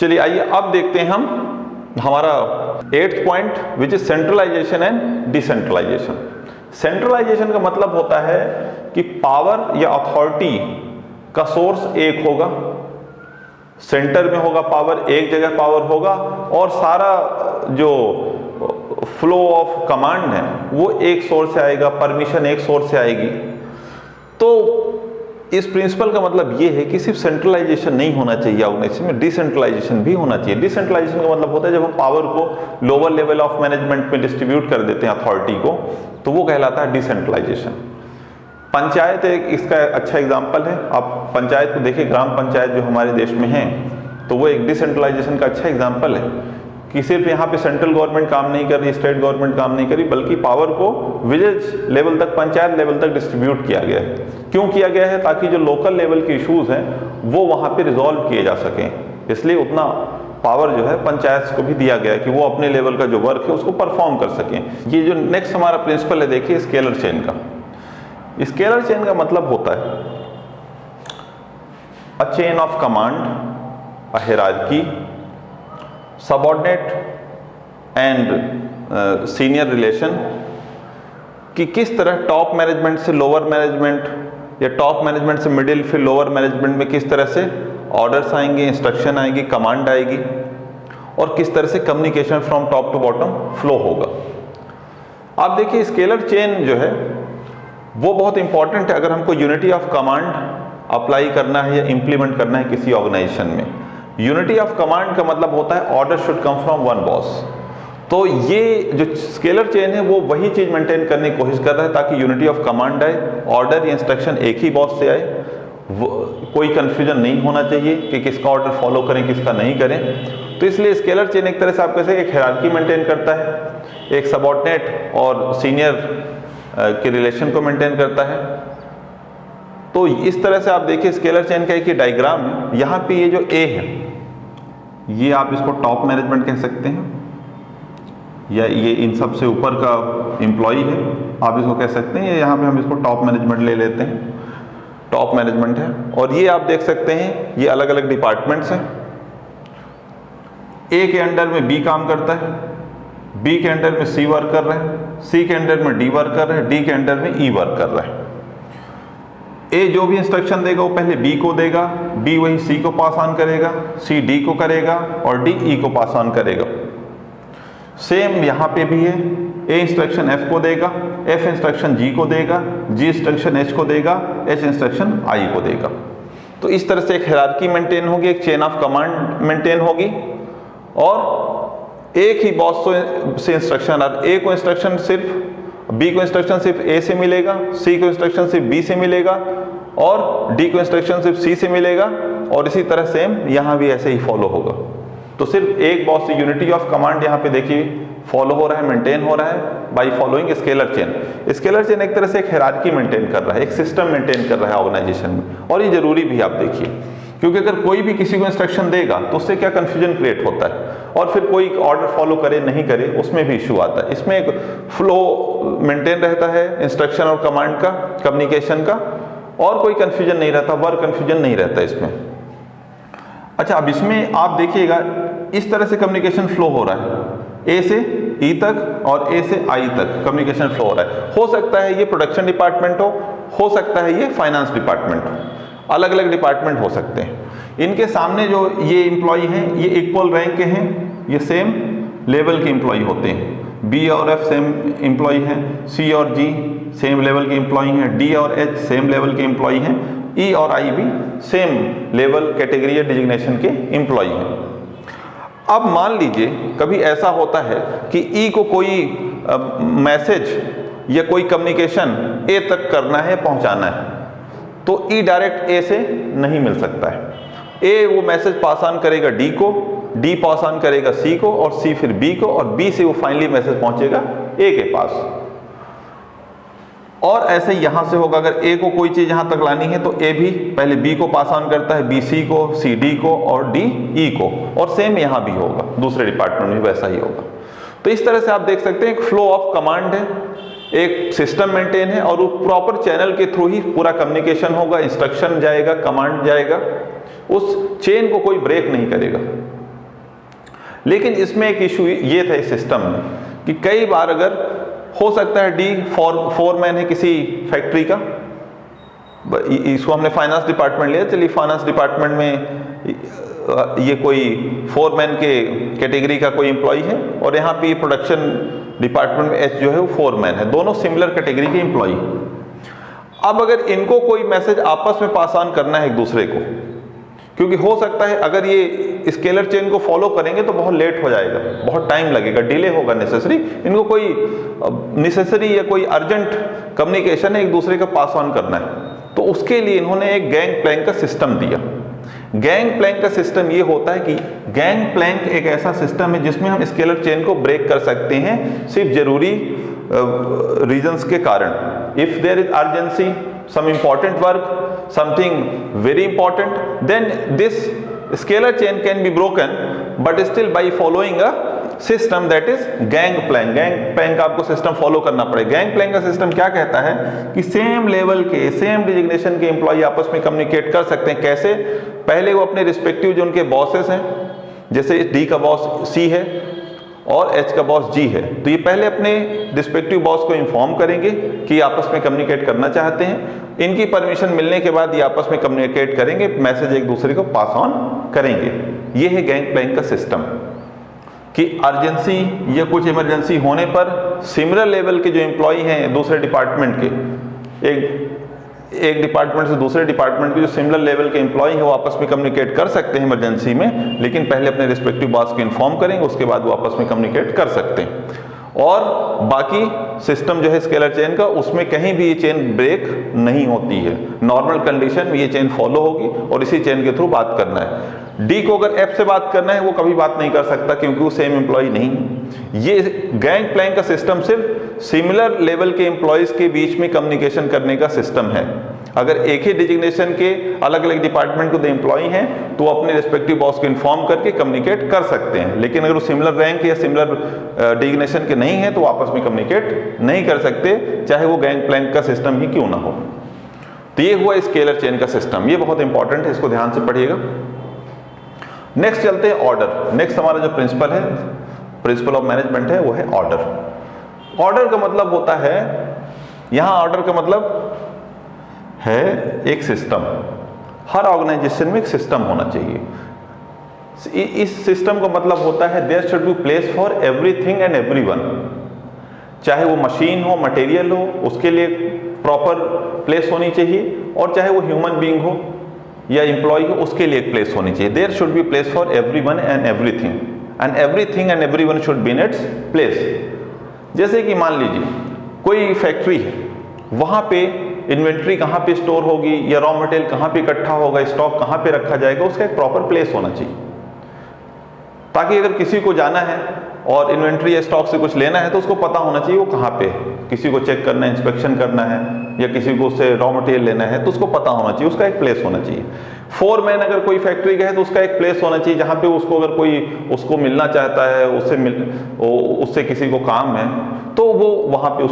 चलिए आइए अब देखते हैं हम हमारा 8th point which is centralisation and decentralisation. Centralisation का मतलब होता है कि पावर या अथॉरिटी का सोर्स एक होगा, सेंटर में होगा पावर, एक जगह पावर होगा और सारा जो फ्लो ऑफ कमांड है वो एक सोर्स से आएगा, परमिशन एक सोर्स से आएगी। तो इस प्रिंसिपल का मतलब ये है कि सिर्फ सेंट्रलाइजेशन नहीं होना चाहिए ऑर्गेनाइजेशन में, डिसेंट्रलाइजेशन भी होना चाहिए। डिसेंट्रलाइजेशन का मतलब होता है जब हम पावर को लोअर लेवल ऑफ मैनेजमेंट में डिस्ट्रीब्यूट कर देते हैं अथॉरिटी को, तो वो कहलाता है डिसेंट्रलाइजेशन। पंचायत एक इसका अच्छा एग्जाम्पल है। आप पंचायत को देखिए, ग्राम पंचायत जो हमारे देश में है, तो वो एक डिसेंट्रलाइजेशन का अच्छा एग्जाम्पल है कि सिर्फ यहाँ पे सेंट्रल गवर्नमेंट काम नहीं कर रही, स्टेट गवर्नमेंट काम नहीं करी, बल्कि पावर को विलेज लेवल तक, पंचायत लेवल तक डिस्ट्रीब्यूट किया गया है। क्यों किया गया है? ताकि जो लोकल लेवल के इश्यूज हैं वो वहाँ पे रिजॉल्व किए जा सकें। इसलिए उतना पावर जो है पंचायत को भी दिया गया है कि वो अपने लेवल का जो वर्क है उसको परफॉर्म कर सकें। ये जो नेक्स्ट हमारा प्रिंसिपल है, देखिए स्केलर चेन का। स्केलर चेन का मतलब होता है a chain of command, a hierarchy, subordinate and senior relation, कि किस तरह टॉप मैनेजमेंट से लोअर मैनेजमेंट या टॉप मैनेजमेंट से मिडिल फिर लोअर मैनेजमेंट में किस तरह से ऑर्डर्स आएंगे, इंस्ट्रक्शन आएगी, कमांड आएगी और किस तरह से communication from top to bottom flow होगा। आप देखिए स्केलर चेन जो है वो बहुत इंपॉर्टेंट है अगर हमको यूनिटी ऑफ कमांड अप्लाई करना है या इंप्लीमेंट करना है किसी ऑर्गेनाइजेशन में। यूनिटी ऑफ कमांड का मतलब होता है order should come from one boss. तो ये जो स्केलर चेन है वो वही चीज मेंटेन करने की कोशिश कर रहा है ताकि यूनिटी ऑफ कमांड आए, ऑर्डर या इंस्ट्रक्शन एक ही बॉस से आए, कोई कंफ्यूजन नहीं होना चाहिए कि किसका ऑर्डर फॉलो करें किसका नहीं करें। तो इसलिए स्केलर चेन एक तरह से आप कैसे एक हायरार्की मेंटेन करता है, एक सबऑर्डिनेट और सीनियर के रिलेशन को मेंटेन करता है। तो इस तरह से आप देखिए स्केलर चेन का एक ही डायग्राम है। यहाँ पे ये जो ए है ये आप इसको टॉप मैनेजमेंट कह सकते हैं, या ये इन सब से ऊपर का एम्प्लॉय है आप इसको कह सकते हैं, या यहाँ पे हम इसको टॉप मैनेजमेंट ले लेते हैं, टॉप मैनेजमेंट है। और ये आप देख सकते हैं ये अलग अलग डिपार्टमेंट्स हैं। ए के अंडर में बी काम करता है, बी के अंडर में सी वर्क कर रहा है, सी के अंडर में डी वर्क कर रहा है, डी के अंडर में ई वर्क कर रहा है। ए जो भी इंस्ट्रक्शन देगा वो पहले बी को देगा, बी वही सी को पास ऑन करेगा, सी डी को करेगा और डी ई को पास ऑन करेगा। सेम यहाँ पे भी है, ए इंस्ट्रक्शन एफ को देगा, एफ इंस्ट्रक्शन जी को देगा, जी इंस्ट्रक्शन एच को देगा, एच इंस्ट्रक्शन आई को देगा। तो इस तरह से एक हायरार्की मेंटेन होगी, एक चेन ऑफ कमांड मेंटेन होगी और एक ही बॉस से इंस्ट्रक्शन, ए को इंस्ट्रक्शन सिर्फ, बी को इंस्ट्रक्शन सिर्फ ए से मिलेगा, सी को इंस्ट्रक्शन सिर्फ बी से मिलेगा और डी को इंस्ट्रक्शन सिर्फ सी से मिलेगा और इसी तरह सेम यहाँ भी ऐसे ही फॉलो होगा। तो सिर्फ एक बॉस से यूनिटी ऑफ कमांड यहाँ पे देखिए फॉलो हो रहा है, मेंटेन हो रहा है by following scalar chain. Scalar chain एक तरह से एक हायरार्की मेंटेन कर रहा है, एक सिस्टम मेंटेन कर रहा है ऑर्गेनाइजेशन में। और ये जरूरी भी आप देखिए, क्योंकि अगर कोई भी किसी को इंस्ट्रक्शन देगा तो उससे क्या कंफ्यूजन क्रिएट होता है और फिर कोई ऑर्डर फॉलो करे नहीं करे उसमें भी इशू आता है। इसमें एक फ्लो मेंटेन रहता है इंस्ट्रक्शन और कमांड का, कम्युनिकेशन का, और कोई कंफ्यूजन नहीं रहता, वर्क कंफ्यूजन नहीं रहता इसमें। अच्छा, अब इसमें आप देखिएगा इस तरह से कम्युनिकेशन फ्लो हो रहा है, ए से ई तक और ए से आई तक कम्युनिकेशन फ्लो हो रहा है। हो सकता है ये प्रोडक्शन डिपार्टमेंट हो सकता है ये फाइनेंस डिपार्टमेंट हो, अलग अलग डिपार्टमेंट हो सकते हैं। इनके सामने जो ये एम्प्लॉय हैं ये इक्वल रैंक के हैं, ये सेम लेवल के एम्प्लॉय होते हैं। बी और एफ सेम एम्प्लॉय हैं, सी और जी सेम लेवल के एम्प्लॉय हैं, डी और एच सेम लेवल के एम्प्लॉय हैं, ई और आई भी सेम लेवल कैटेगरी या डिजिग्नेशन के एम्प्लॉय हैं। अब मान लीजिए कभी ऐसा होता है कि ई को कोई मैसेज या कोई कम्युनिकेशन ए तक करना है, पहुंचाना है, तो ई डायरेक्ट ए से नहीं मिल सकता है। ए वो मैसेज पास ऑन करेगा डी को, डी पास ऑन करेगा सी को और सी फिर बी को, और बी से वो फाइनली मैसेज पहुंचेगा ए के पास। और ऐसे ही यहां से होगा, अगर ए को कोई चीज यहां तक लानी है तो ए भी पहले बी को पास ऑन करता है, बी सी को, सी डी को और डी ई को, और सेम यहां भी होगा, दूसरे डिपार्टमेंट में वैसा ही होगा। तो इस तरह से आप देख सकते हैं एक फ्लो ऑफ कमांड है, एक सिस्टम मेंटेन है और वो प्रॉपर चैनल के थ्रू ही पूरा कम्युनिकेशन होगा, इंस्ट्रक्शन जाएगा, कमांड जाएगा, उस चेन को कोई ब्रेक नहीं करेगा। लेकिन इसमें एक इशू ये था इस सिस्टम में कि कई बार अगर हो सकता है डी फोरमैन है किसी फैक्ट्री का, इसको हमने फाइनेंस डिपार्टमेंट लिया, चलिए फाइनेंस डिपार्टमेंट में ये कोई फोरमैन के कैटेगरी का कोई एम्प्लॉय है और यहाँ पे प्रोडक्शन डिपार्टमेंट में एच जो है वो फोरमैन है, दोनों सिमिलर कैटेगरी के एम्प्लॉय। अब अगर इनको कोई मैसेज आपस में पास ऑन करना है एक दूसरे को, क्योंकि हो सकता है अगर ये स्केलर चेन को फॉलो करेंगे तो बहुत लेट हो जाएगा, बहुत टाइम लगेगा, डिले होगा नेसेसरी, इनको कोई नेसेसरी या कोई अर्जेंट कम्युनिकेशन एक दूसरे का पास ऑन करना है, तो उसके लिए इन्होंने एक गैंग प्लैंक का सिस्टम दिया। गैंग प्लैंक का सिस्टम ये होता है कि गैंग प्लैंक एक ऐसा सिस्टम है जिसमें हम स्केलर चेन को ब्रेक कर सकते हैं सिर्फ जरूरी रीजंस के कारण। If there is urgency, some important work, something very important, then this scalar chain can be broken, but still by following a system that is gang plank। gang plank का आपको system follow करना पड़ेगा। gang plank का system क्या कहता है कि same level के सेम डिजिग्नेशन के एम्प्लॉय आपस में कम्युनिकेट कर सकते हैं। कैसे? पहले वो अपने रिस्पेक्टिव जो उनके बॉसेस हैं, जैसे डी का बॉस सी है और एच का बॉस जी है, तो ये पहले अपने रिस्पेक्टिव बॉस को इन्फॉर्म करेंगे कि आपस में कम्युनिकेट करना चाहते हैं। इनकी परमिशन मिलने के बाद ये आपस में कम्युनिकेट करेंगे, मैसेज एक दूसरे को पास ऑन करेंगे। ये है गैंग प्लैंक का सिस्टम कि अर्जेंसी या कुछ इमरजेंसी होने पर सिमिलर लेवल के जो एम्प्लॉय हैं दूसरे डिपार्टमेंट के, एक डिपार्टमेंट से दूसरे डिपार्टमेंट के जो सिमिलर लेवल के एम्प्लॉय हैं वो आपस में कम्युनिकेट कर सकते हैं इमरजेंसी में, लेकिन पहले अपने रिस्पेक्टिव बॉस को इन्फॉर्म करेंगे, उसके बाद वो आपस में कम्युनिकेट कर सकते हैं। और बाकी सिस्टम जो है स्केलर चेन का, उसमें कहीं भी ये चेन ब्रेक नहीं होती है, नॉर्मल कंडीशन में ये चेन फॉलो होगी और इसी चेन के थ्रू बात करना है। डी को अगर एफ से बात करना है वो कभी बात नहीं कर सकता क्योंकि वो सेम एम्प्लॉय नहीं है। ये गैंग प्लैंक का सिस्टम सिर्फ सिमिलर लेवल के एम्प्लॉयज के बीच में कम्युनिकेशन करने का सिस्टम है। अगर एक ही डिजिग्नेशन के अलग अलग डिपार्टमेंट को एम्प्लॉय हैं तो अपने रिस्पेक्टिव बॉस को इन्फॉर्म करके कम्युनिकेट कर सकते हैं, लेकिन अगर वो सिमिलर रैंक या सिमिलर डिजिग्नेशन के नहीं है तो आपस में कम्युनिकेट नहीं कर सकते, चाहे वो गैंग प्लैंक का सिस्टम ही क्यों ना हो। तो ये हुआ स्केलर चेन का सिस्टम, ये बहुत इंपॉर्टेंट है, इसको ध्यान से पढ़िएगा। नेक्स्ट चलते हैं ऑर्डर। नेक्स्ट हमारा जो प्रिंसिपल है, प्रिंसिपल ऑफ मैनेजमेंट है, वो है ऑर्डर। ऑर्डर का मतलब होता है, यहां ऑर्डर का मतलब है एक सिस्टम। हर ऑर्गेनाइजेशन में एक सिस्टम होना चाहिए। इस सिस्टम का मतलब होता है there should be place for everything and everyone. चाहे वो मशीन हो, मटेरियल हो, उसके लिए प्रॉपर प्लेस होनी चाहिए, और चाहे वो ह्यूमन बीइंग हो या एम्प्लॉय हो, उसके लिए एक प्लेस होनी चाहिए। There should be place for everyone and everything and everyone should be in its place. जैसे कि मान लीजिए कोई फैक्ट्री है, वहां पे इन्वेंट्री कहाँ पे स्टोर होगी या रॉ मटेरियल कहाँ पे इकट्ठा होगा, स्टॉक कहाँ पे रखा जाएगा, उसका एक प्रॉपर प्लेस होना चाहिए, ताकि अगर किसी को जाना है और इन्वेंट्री या स्टॉक से कुछ लेना है तो उसको पता होना चाहिए वो कहाँ पे है। किसी को चेक करना है, इंस्पेक्शन करना है, या किसी को उससे रॉ मटेरियल लेना है तो उसको पता होना चाहिए, उसका एक प्लेस होना चाहिए। फोरमैन अगर कोई फैक्ट्री का है तो उसका एक प्लेस होना चाहिए जहाँ पे उसको अगर कोई उसको मिलना चाहता है, उससे किसी को काम है तो वो वहाँ पे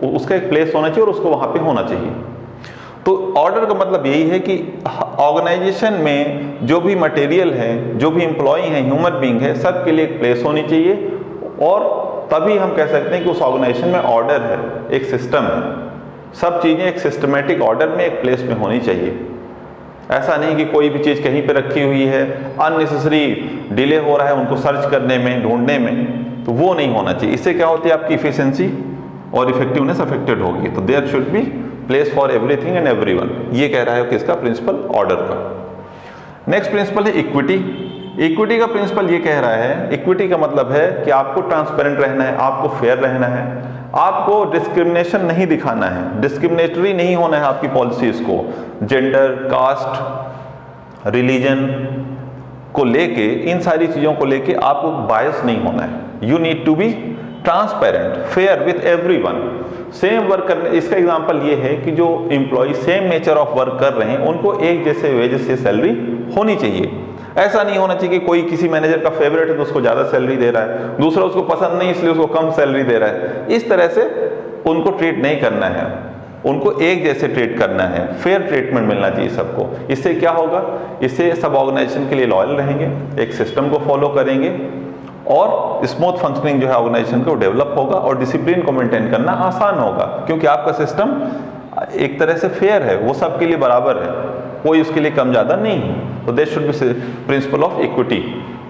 उसका एक प्लेस होना चाहिए और उसको वहाँ पे होना चाहिए। तो ऑर्डर का मतलब यही है कि ऑर्गेनाइजेशन में जो भी मटेरियल है, जो भी एम्प्लॉय हैं, ह्यूमन बीइंग है, सब के लिए एक प्लेस होनी चाहिए, और तभी हम कह सकते हैं कि उस ऑर्गेनाइजेशन में ऑर्डर है, एक सिस्टम है। सब चीज़ें एक सिस्टमेटिक ऑर्डर में एक प्लेस में होनी चाहिए। ऐसा नहीं कि कोई भी चीज़ कहीं पे रखी हुई है, अननेसेसरी डिले हो रहा है उनको सर्च करने में, ढूंढने में, तो वो नहीं होना चाहिए। इससे क्या होती है, आपकी इफिशिएंसी और इफेक्टिवनेस अफेक्टेड होगी। तो there should be place for everything and everyone, ये कह रहा है किसका, प्रिंसिपल ऑर्डर का। नेक्स्ट प्रिंसिपल है इक्विटी। इक्विटी का प्रिंसिपल ये कह रहा है, इक्विटी का मतलब है कि आपको ट्रांसपेरेंट रहना है, आपको फेयर रहना है, आपको डिस्क्रिमिनेशन नहीं दिखाना है, डिस्क्रिमिनेटरी नहीं होना है आपकी पॉलिसीज को, जेंडर, कास्ट, रिलीजन को लेके, इन सारी चीज़ों को लेके आपको बायस नहीं होना है। You need to be transparent, fair with everyone. Same work करने, इसका एग्जांपल ये है कि जो employ same nature of work कर रहे हैं उनको एक जैसे वेजेस से सैलरी होनी चाहिए। ऐसा नहीं होना चाहिए कि कोई किसी मैनेजर का फेवरेट है तो उसको ज़्यादा सैलरी दे रहा है, दूसरा उसको पसंद नहीं इसलिए उसको कम सैलरी दे रहा है। इस तरह से उनको ट्रीट नहीं करना है, उनको एक जैसे ट्रीट करना है, फेयर ट्रीटमेंट मिलना चाहिए सबको। इससे क्या होगा, इससे सब ऑर्गेनाइजेशन के लिए लॉयल रहेंगे, एक सिस्टम को फॉलो करेंगे और स्मूथ फंक्शनिंग जो है ऑर्गेनाइजेशन का वो डेवलप होगा और डिसिप्लिन को मेंटेन करना आसान होगा, क्योंकि आपका सिस्टम एक तरह से फेयर है, वो सबके लिए बराबर है, कोई उसके लिए कम ज़्यादा नहीं है। तो there should be principle of equity,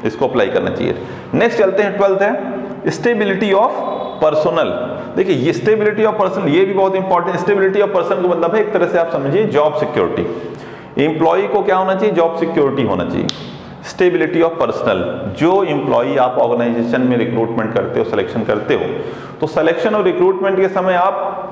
इसको अप्लाई करना चाहिए। नेक्स्ट चलते हैं, 12th है स्टेबिलिटी ऑफ पर्सनल। देखिए ये स्टेबिलिटी ऑफ पर्सन ये भी बहुत इंपॉर्टेंट। स्टेबिलिटी ऑफ पर्सन का मतलब है एक तरह से आप समझिए जॉब सिक्योरिटी। एम्प्लॉय को क्या होना चाहिए? जॉब सिक्योरिटी होना चाहिए। स्टेबिलिटी ऑफ पर्सनल, जो एम्प्लॉय आप ऑर्गेनाइजेशन में रिक्रूटमेंट करते हो, सिलेक्शन करते हो, तो सिलेक्शन और रिक्रूटमेंट के समय आप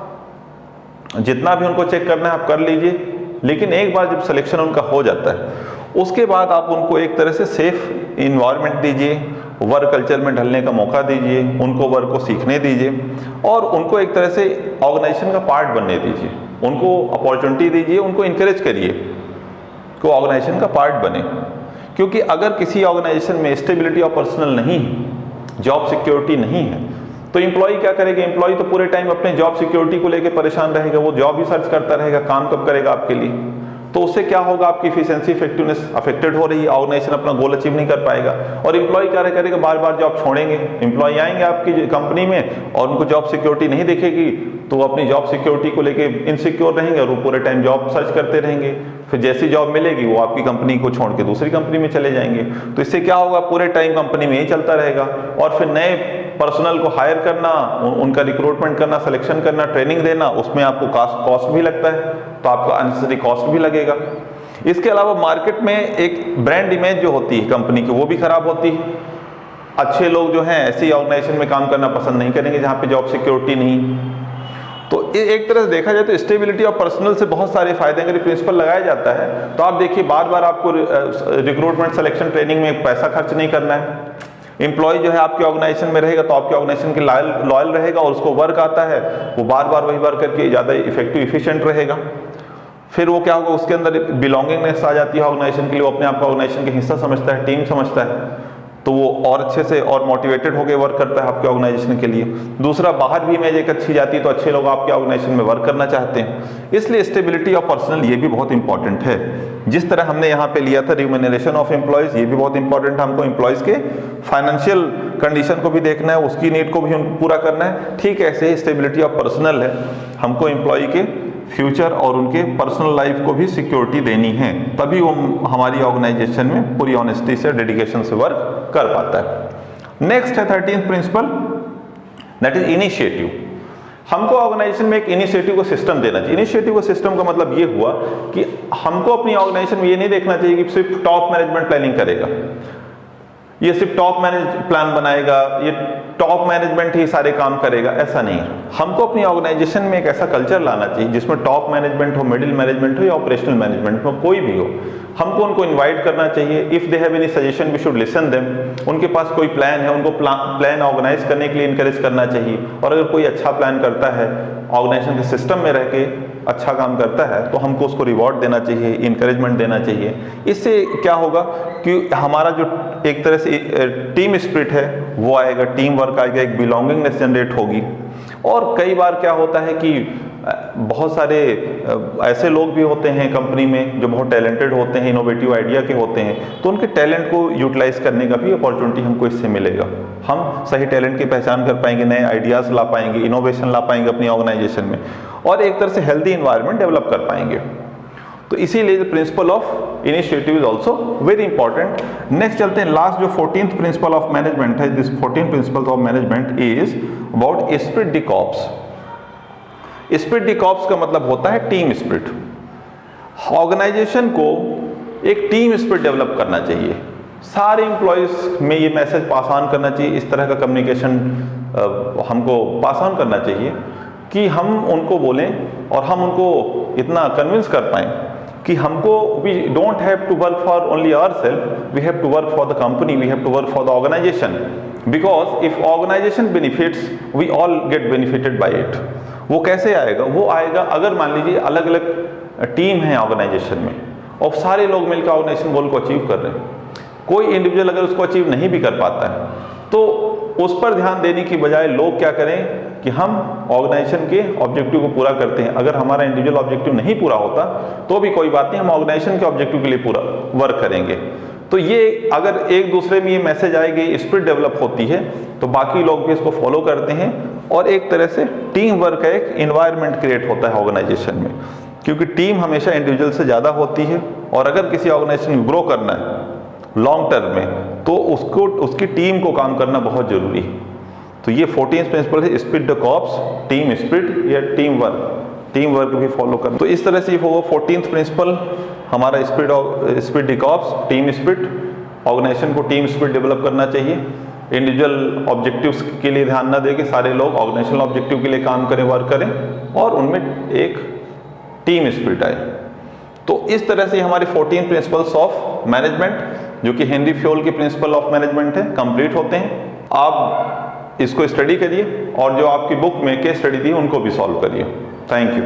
जितना भी उनको चेक करना है आप कर लीजिए, लेकिन एक बार जब सिलेक्शन उनका हो जाता है उसके बाद आप उनको एक तरह से सेफ इन्वायरमेंट दीजिए, वर्क कल्चर में ढलने का मौका दीजिए, उनको वर्क को सीखने दीजिए और उनको एक तरह से ऑर्गेनाइजेशन का पार्ट बनने दीजिए, उनको अपॉर्चुनिटी दीजिए, उनको इनकरेज करिए कि वो ऑर्गेनाइजेशन का पार्ट बने। क्योंकि अगर किसी ऑर्गेनाइजेशन में स्टेबिलिटी ऑफ पर्सनल नहीं है, जॉब सिक्योरिटी नहीं है, तो एम्प्लॉय क्या करेगा? एम्प्लॉय तो पूरे टाइम अपने जॉब सिक्योरिटी को लेकर परेशान रहेगा, वो जॉब ही सर्च करता रहेगा, काम कब करेगा आपके लिए। तो उससे क्या होगा? आपकी इफिशिएंसी इफेक्टिवनेस अफेक्टेड हो रही है, ऑर्गेनाइजेशन अपना गोल अचीव नहीं कर पाएगा। और एम्प्लॉय क्या करेगा? बार बार जॉब छोड़ेंगे। एम्प्लॉय आएंगे आपकी कंपनी में और उनको जॉब सिक्योरिटी नहीं दिखेगी, तो वो अपनी जॉब सिक्योरिटी को लेके इनसिक्योर रहेंगे और वो पूरे टाइम जॉब सर्च करते रहेंगे। फिर जैसी जॉब मिलेगी वो आपकी कंपनी को छोड़ के दूसरी कंपनी में चले जाएंगे। तो इससे क्या होगा? पूरे टाइम कंपनी में ही चलता रहेगा और फिर नए पर्सनल को हायर करना, उनका रिक्रूटमेंट करना, सिलेक्शन करना, ट्रेनिंग देना, उसमें आपको कॉस्ट भी लगता है, तो आपका अननेसेसरी कॉस्ट भी लगेगा। इसके अलावा मार्केट में एक ब्रांड इमेज जो होती है कंपनी की वो भी खराब होती है। अच्छे लोग जो हैं ऐसी ऑर्गेनाइजेशन में काम करना पसंद नहीं करेंगे जहाँ पे जॉब सिक्योरिटी नहीं। तो एक तरह से देखा जाए तो स्टेबिलिटी ऑफ पर्सनल से बहुत सारे फायदे, अगर प्रिंसिपल लगाया जाता है तो आप देखिए बार बार आपको रिक्रूटमेंट, सिलेक्शन, ट्रेनिंग में पैसा खर्च नहीं करना है। एम्प्लॉय जो है आपके ऑर्गेनाइजेशन में रहेगा तो आपके ऑर्गेनाइजेशन के लॉयल रहेगा और उसको वर्क आता है, वो बार बार वही वर्क करके ज़्यादा इफेक्टिव इफिशिएंट रहेगा। फिर वो क्या होगा? उसके अंदर बिलोंगिंगनेस आ जाती है ऑर्गेनाइजेशन के लिए, वो अपने आप को ऑर्गेनाइजेशन के हिस्सा समझता है, टीम समझता है, तो वो और अच्छे से और मोटिवेटेड होकर वर्क करता है आपके ऑर्गेनाइजेशन के लिए। दूसरा, बाहर भी इमेज एक अच्छी जाती है तो अच्छे लोग आपके ऑर्गेनाइजेशन में वर्क करना चाहते हैं। इसलिए स्टेबिलिटी ऑफ पर्सनल ये भी बहुत इंपॉर्टेंट है। जिस तरह हमने यहाँ पे लिया था रिम्यूनरेशन ऑफ एम्प्लॉयज, ये भी बहुत इंपॉर्टेंट है। हमको एम्प्लॉयज के फाइनेंशियल कंडीशन को भी देखना है, उसकी नीड को भी पूरा करना है। ठीक ऐसे ही स्टेबिलिटी ऑफ पर्सनल है, हमको एम्प्लॉय के फ्यूचर और उनके पर्सनल लाइफ को भी सिक्योरिटी देनी है, तभी वो हमारी ऑर्गेनाइजेशन में पूरी ऑनेस्टी से, डेडिकेशन से वर्क कर पाता है। नेक्स्ट है 13th principle, that is initiative. हमको ऑर्गेनाइजेशन में एक इनिशिएटिव को सिस्टम देना चाहिए। इनिशिएटिव को सिस्टम का मतलब ये हुआ कि हमको अपनी ऑर्गेनाइजेशन में ये नहीं देखना चाहिए कि सिर्फ टॉप मैनेजमेंट प्लानिंग करेगा, ये सिर्फ टॉप प्लान बनाएगा, ये टॉप मैनेजमेंट ही सारे काम करेगा, ऐसा नहीं है। हमको अपनी ऑर्गेनाइजेशन में एक ऐसा कल्चर लाना चाहिए जिसमें टॉप मैनेजमेंट हो, मिडिल मैनेजमेंट हो या ऑपरेशनल मैनेजमेंट हो, कोई भी हो, हमको उनको इनवाइट करना चाहिए। If they have any suggestion we should listen them. उनके पास कोई प्लान है, उनको प्लान ऑर्गेनाइज करने के लिए इनकरेज करना चाहिए। और अगर कोई अच्छा प्लान करता है, ऑर्गेनाइजेशन के सिस्टम में रह के अच्छा काम करता है, तो हमको उसको रिवॉर्ड देना चाहिए, इनकरेजमेंट देना चाहिए। इससे क्या होगा कि हमारा जो एक तरह से टीम स्पिरिट है वो आएगा, टीम वर्क आएगा, एक बिलोंगिंगनेस जनरेट होगी। और कई बार क्या होता है कि बहुत सारे ऐसे लोग भी होते हैं कंपनी में जो बहुत टैलेंटेड होते हैं, इनोवेटिव आइडिया के होते हैं, तो उनके टैलेंट को यूटिलाइज करने का भी अपॉर्चुनिटी हमको इससे मिलेगा। हम सही टैलेंट की पहचान कर पाएंगे, नए आइडियाज ला पाएंगे, इनोवेशन ला पाएंगे अपनी ऑर्गेनाइजेशन में और एक तरह से हेल्दी इन्वायरमेंट डेवलप कर पाएंगे। तो इसीलिए the principle of initiative is also very important. Next चलते हैं, लास्ट जो 14th प्रिंसिपल ऑफ मैनेजमेंट है, this 14 principles of management is about spirit de corps. Spirit de corps का मतलब होता है टीम स्पिरिट। ऑर्गेनाइजेशन को एक टीम स्पिरिट डेवलप करना चाहिए, सारे एम्प्लॉयज में ये मैसेज पास ऑन करना चाहिए, इस तरह का कम्युनिकेशन हमको पास ऑन करना चाहिए कि हम उनको बोलें और हम उनको इतना कन्विंस कर पाएं कि हमको we don't have to work for only ourself, we have to work for the company, we have to work for the organisation, because if organisation benefits we all get benefited by it. वो कैसे आएगा? वो आएगा अगर मान लीजिए अलग अलग टीम है ऑर्गेनाइजेशन में और सारे लोग मिलकर ऑर्गेनाइजेशन गोल को अचीव कर रहे हैं, कोई इंडिविजुअल अगर उसको अचीव नहीं भी कर पाता है तो उस पर ध्यान देने की बजाय लोग क्या करें कि हम ऑर्गेनाइजेशन के ऑब्जेक्टिव को पूरा करते हैं। अगर हमारा इंडिविजुअल ऑब्जेक्टिव नहीं पूरा होता तो भी कोई बात नहीं, हम ऑर्गेनाइजेशन के ऑब्जेक्टिव के लिए पूरा वर्क करेंगे। तो ये अगर एक दूसरे में ये मैसेज आएगी, स्पिरिट डेवलप होती है, तो बाकी लोग भी इसको फॉलो करते हैं और एक तरह से टीम वर्क का एक इन्वायरमेंट क्रिएट होता है ऑर्गेनाइजेशन में, क्योंकि टीम हमेशा इंडिविजुअल से ज़्यादा होती है और अगर किसी ऑर्गेनाइजेशन में ग्रो करना है लॉन्ग टर्म में तो उसको उसकी टीम को काम करना बहुत ज़रूरी है। तो ये 14th प्रिंसिपल है, spirit de corps, team spirit या टीम वर्क भी फॉलो करना। तो इस तरह से होगा 14th प्रिंसिपल हमारा spirit de corps, team spirit, organisation को टीम स्पिरिट डेवलप करना चाहिए, इंडिविजुअल ऑब्जेक्टिव्स के लिए ध्यान न दे के सारे लोग ऑर्गेनाइजेशनल ऑब्जेक्टिव के लिए काम करें, वर्क करें और उनमें एक टीम स्पिरिट आए। तो इस तरह से हमारे 14 प्रिंसिपल्स ऑफ मैनेजमेंट जो कि हेनरी फ्योल के प्रिंसिपल ऑफ मैनेजमेंट है कंप्लीट होते हैं। आप इसको स्टडी करिए और जो आपकी बुक में केस स्टडी थी उनको भी सॉल्व करिए। Thank you.